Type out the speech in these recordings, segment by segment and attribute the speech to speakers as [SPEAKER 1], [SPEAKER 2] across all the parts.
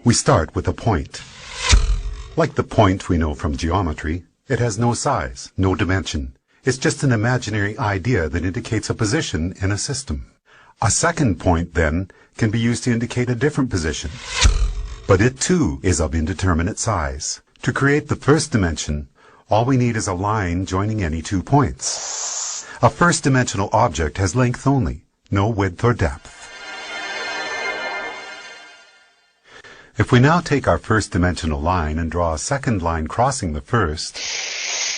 [SPEAKER 1] We start with a point. Like the point we know from geometry, it has no size, no dimension. It's just an imaginary idea that indicates a position in a system. A second point, then, can be used to indicate a different position. But it, too, is of indeterminate size. To create the first dimension, all we need is a line joining any 2 points. A first-dimensional object has length only, no width or depth. If we now take our first-dimensional line and draw a second line crossing the first,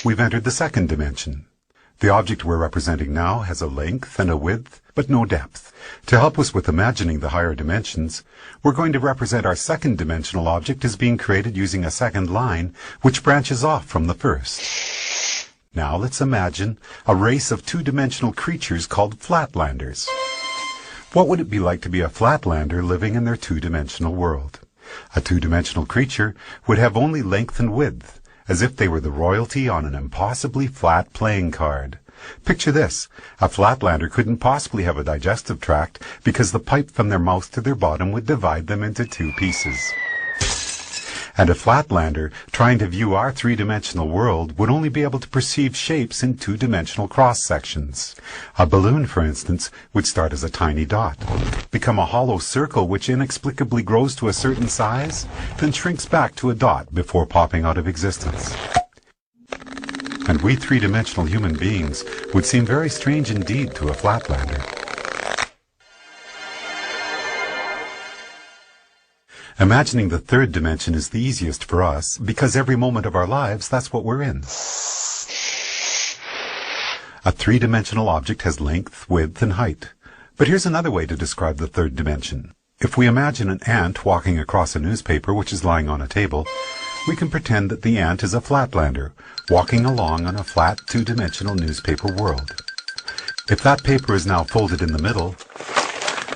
[SPEAKER 1] we've entered the second dimension. The object we're representing now has a length and a width, but no depth. To help us with imagining the higher dimensions, we're going to represent our second-dimensional object as being created using a second line, which branches off from the first. Now let's imagine a race of 2-dimensional creatures called flatlanders. What would it be like to be a flatlander living in their 2-dimensional world? A 2-dimensional creature would have only length and width, as if they were the royalty on an impossibly flat playing card. Picture this. A flatlander couldn't possibly have a digestive tract because the pipe from their mouth to their bottom would divide them into 2 pieces. And a flatlander trying to view our 3-dimensional world would only be able to perceive shapes in 2-dimensional cross-sections. A balloon, for instance, would start as a tiny dot, become a hollow circle which inexplicably grows to a certain size, then shrinks back to a dot before popping out of existence. And we 3-dimensional human beings would seem very strange indeed to a flatlander. Imagining the third dimension is the easiest for us because every moment of our lives, that's what we're in. A 3-dimensional object has length, width, and height. But here's another way to describe the third dimension. If we imagine an ant walking across a newspaper which is lying on a table, we can pretend that the ant is a flatlander, walking along on a flat 2-dimensional newspaper world. If that paper is now folded in the middle,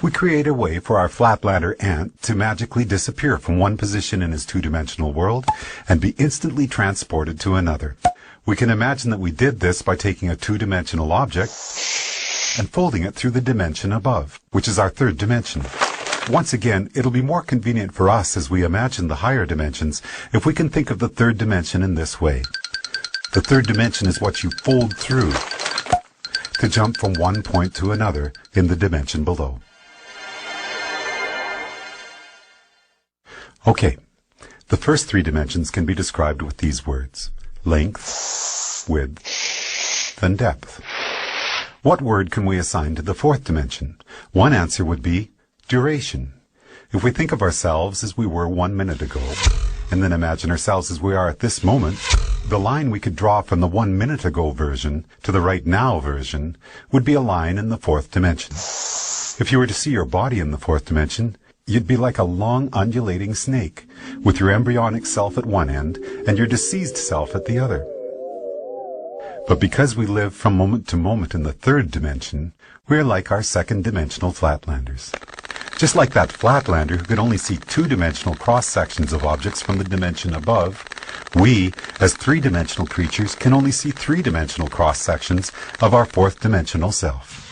[SPEAKER 1] we create a way for our flatlander ant to magically disappear from one position in his 2-dimensional world and be instantly transported to another. We can imagine that we did this by taking a 2-dimensional object and folding it through the dimension above, which is our third dimension. Once again, it'll be more convenient for us as we imagine the higher dimensions if we can think of the third dimension in this way. The third dimension is what you fold through to jump from one point to another in the dimension below. Okay, the first 3 dimensions can be described with these words: length, width, and depth. What word can we assign to the fourth dimension? One answer would be duration. If we think of ourselves as we were 1 minute ago, and then imagine ourselves as we are at this moment, the line we could draw from the 1 minute ago version to the right now version would be a line in the fourth dimension. If you were to see your body in the fourth dimension, you'd be like a long undulating snake, with your embryonic self at one end and your deceased self at the other. But because we live from moment to moment in the third dimension, we're like our second-dimensional flatlanders. Just like that flatlander who could only see 2-dimensional cross-sections of objects from the dimension above, we, as 3-dimensional creatures, can only see 3-dimensional cross-sections of our fourth-dimensional self.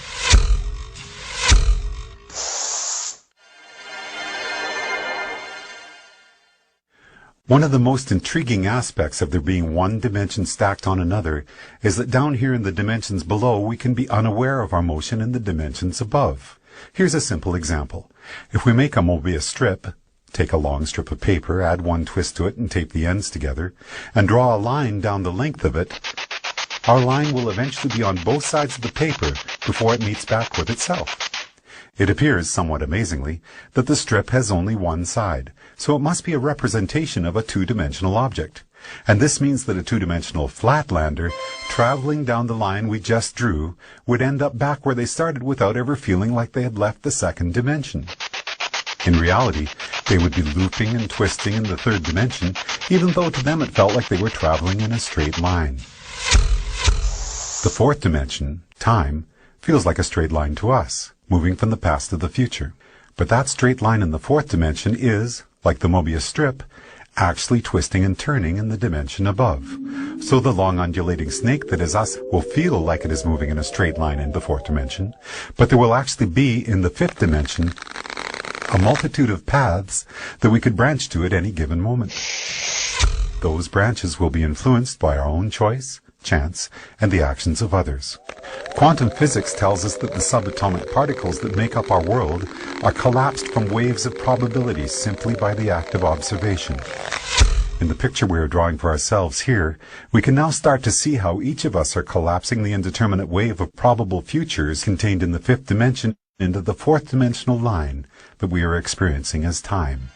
[SPEAKER 1] One of the most intriguing aspects of there being one dimension stacked on another is that down here in the dimensions below we can be unaware of our motion in the dimensions above. Here's a simple example. If we make a Mobius strip, take a long strip of paper, add one twist to it and tape the ends together, and draw a line down the length of it, our line will eventually be on both sides of the paper before it meets back with itself. It appears, somewhat amazingly, that the strip has only one side, so it must be a representation of a 2-dimensional object. And this means that a 2-dimensional flatlander, traveling down the line we just drew, would end up back where they started without ever feeling like they had left the second dimension. In reality, they would be looping and twisting in the third dimension, even though to them it felt like they were traveling in a straight line. The fourth dimension, time, feels like a straight line to us, moving from the past to the future. But that straight line in the fourth dimension is, like the Mobius strip, actually twisting and turning in the dimension above. So the long undulating snake that is us will feel like it is moving in a straight line in the fourth dimension, but there will actually be, in the fifth dimension, a multitude of paths that we could branch to at any given moment. Those branches will be influenced by our own choice, chance, and the actions of others. Quantum physics tells us that the subatomic particles that make up our world are collapsed from waves of probabilities simply by the act of observation. In the picture we are drawing for ourselves here, we can now start to see how each of us are collapsing the indeterminate wave of probable futures contained in the fifth dimension into the fourth dimensional line that we are experiencing as time.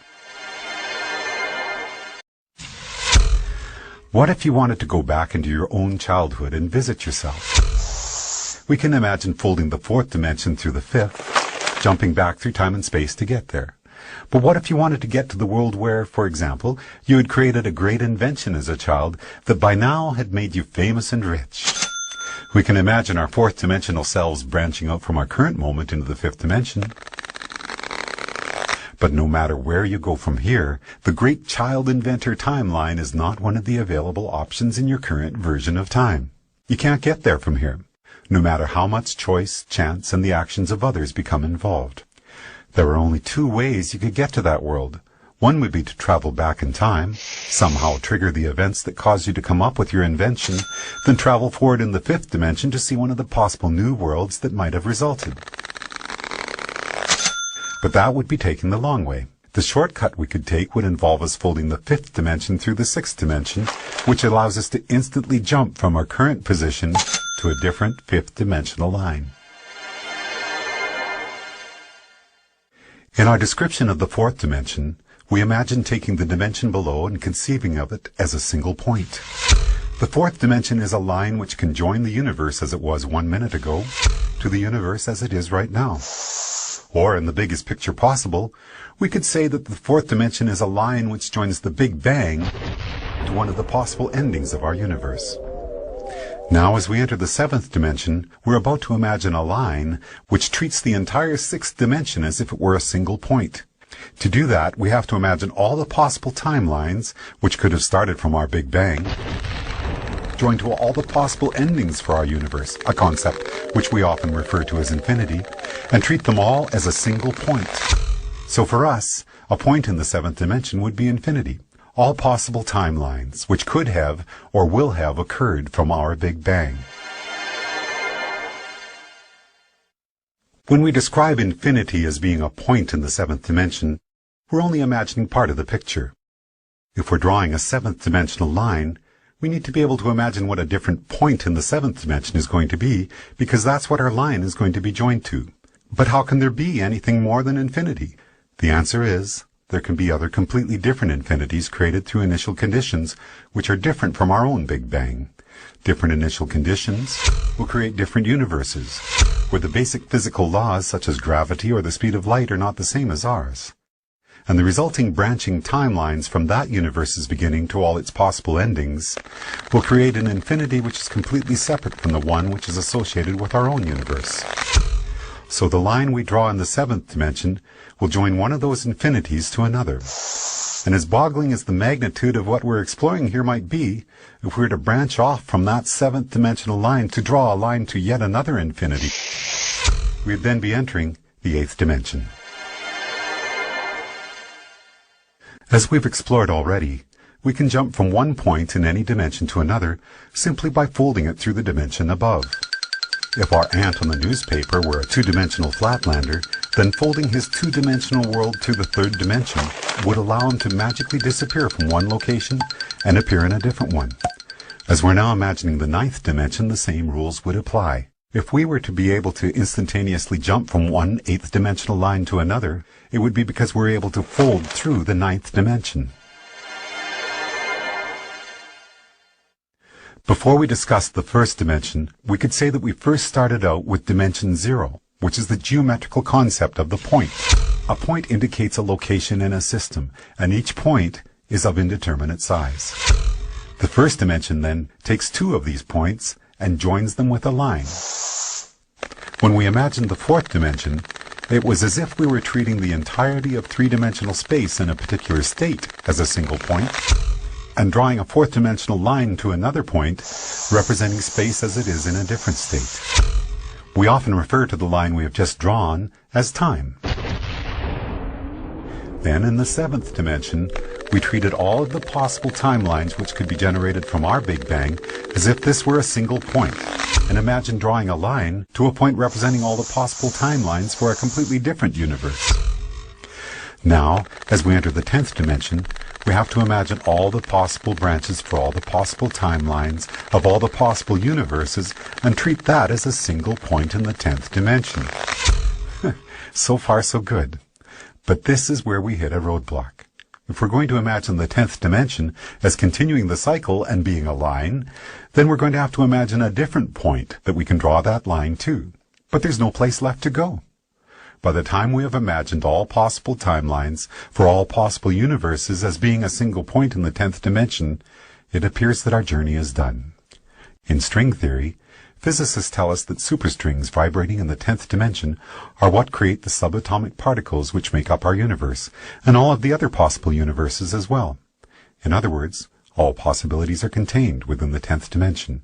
[SPEAKER 1] What if you wanted to go back into your own childhood and visit yourself? We can imagine folding the fourth dimension through the fifth, jumping back through time and space to get there. But what if you wanted to get to the world where, for example, you had created a great invention as a child that by now had made you famous and rich? We can imagine our fourth dimensional selves branching out from our current moment into the fifth dimension. But no matter where you go from here, the great child inventor timeline is not one of the available options in your current version of time. You can't get there from here, no matter how much choice, chance, and the actions of others become involved. There are only two ways you could get to that world. One would be to travel back in time, somehow trigger the events that caused you to come up with your invention, then travel forward in the fifth dimension to see one of the possible new worlds that might have resulted. But that would be taking the long way. The shortcut we could take would involve us folding the fifth dimension through the sixth dimension, which allows us to instantly jump from our current position to a different fifth dimensional line. In our description of the fourth dimension, we imagine taking the dimension below and conceiving of it as a single point. The fourth dimension is a line which can join the universe as it was 1 minute ago to the universe as it is right now. Or, in the biggest picture possible, we could say that the fourth dimension is a line which joins the Big Bang to one of the possible endings of our universe. Now, as we enter the seventh dimension, we're about to imagine a line which treats the entire sixth dimension as if it were a single point. To do that, we have to imagine all the possible timelines, which could have started from our Big Bang, joined to all the possible endings for our universe, a concept which we often refer to as infinity, and treat them all as a single point. So for us, a point in the seventh dimension would be infinity, all possible timelines which could have or will have occurred from our Big Bang. When we describe infinity as being a point in the seventh dimension, we're only imagining part of the picture. If we're drawing a seventh dimensional line, we need to be able to imagine what a different point in the seventh dimension is going to be, because that's what our line is going to be joined to. But how can there be anything more than infinity? The answer is, there can be other completely different infinities created through initial conditions which are different from our own Big Bang. Different initial conditions will create different universes, where the basic physical laws such as gravity or the speed of light are not the same as ours. And the resulting branching timelines from that universe's beginning to all its possible endings will create an infinity which is completely separate from the one which is associated with our own universe. So the line we draw in the seventh dimension will join one of those infinities to another. And as boggling as the magnitude of what we're exploring here might be, if we were to branch off from that seventh dimensional line to draw a line to yet another infinity, we'd then be entering the eighth dimension. As we've explored already, we can jump from one point in any dimension to another simply by folding it through the dimension above. If our ant on the newspaper were a two-dimensional flatlander, then folding his two-dimensional world to the third dimension would allow him to magically disappear from one location and appear in a different one. As we're now imagining the ninth dimension, the same rules would apply. If we were to be able to instantaneously jump from one eighth dimensional line to another, it would be because we're able to fold through the ninth dimension. Before we discuss the first dimension, we could say that we first started out with dimension 0, which is the geometrical concept of the point. A point indicates a location in a system, and each point is of indeterminate size. The first dimension then takes two of these points and joins them with a line. When we imagined the fourth dimension, it was as if we were treating the entirety of three-dimensional space in a particular state as a single point, and drawing a fourth-dimensional line to another point, representing space as it is in a different state. We often refer to the line we have just drawn as time. Then, in the 7th dimension, we treated all of the possible timelines which could be generated from our Big Bang as if this were a single point, and imagine drawing a line to a point representing all the possible timelines for a completely different universe. Now, as we enter the 10th dimension, we have to imagine all the possible branches for all the possible timelines of all the possible universes and treat that as a single point in the 10th dimension. So far, so good. But this is where we hit a roadblock. If we're going to imagine the 10th dimension as continuing the cycle and being a line, then we're going to have to imagine a different point that we can draw that line to. But there's no place left to go. By the time we have imagined all possible timelines for all possible universes as being a single point in the 10th dimension, it appears that our journey is done. In string theory, physicists tell us that superstrings vibrating in the 10th dimension are what create the subatomic particles which make up our universe, and all of the other possible universes as well. In other words, all possibilities are contained within the 10th dimension,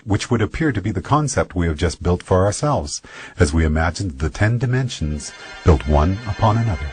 [SPEAKER 1] which would appear to be the concept we have just built for ourselves, as we imagined the 10 dimensions built one upon another.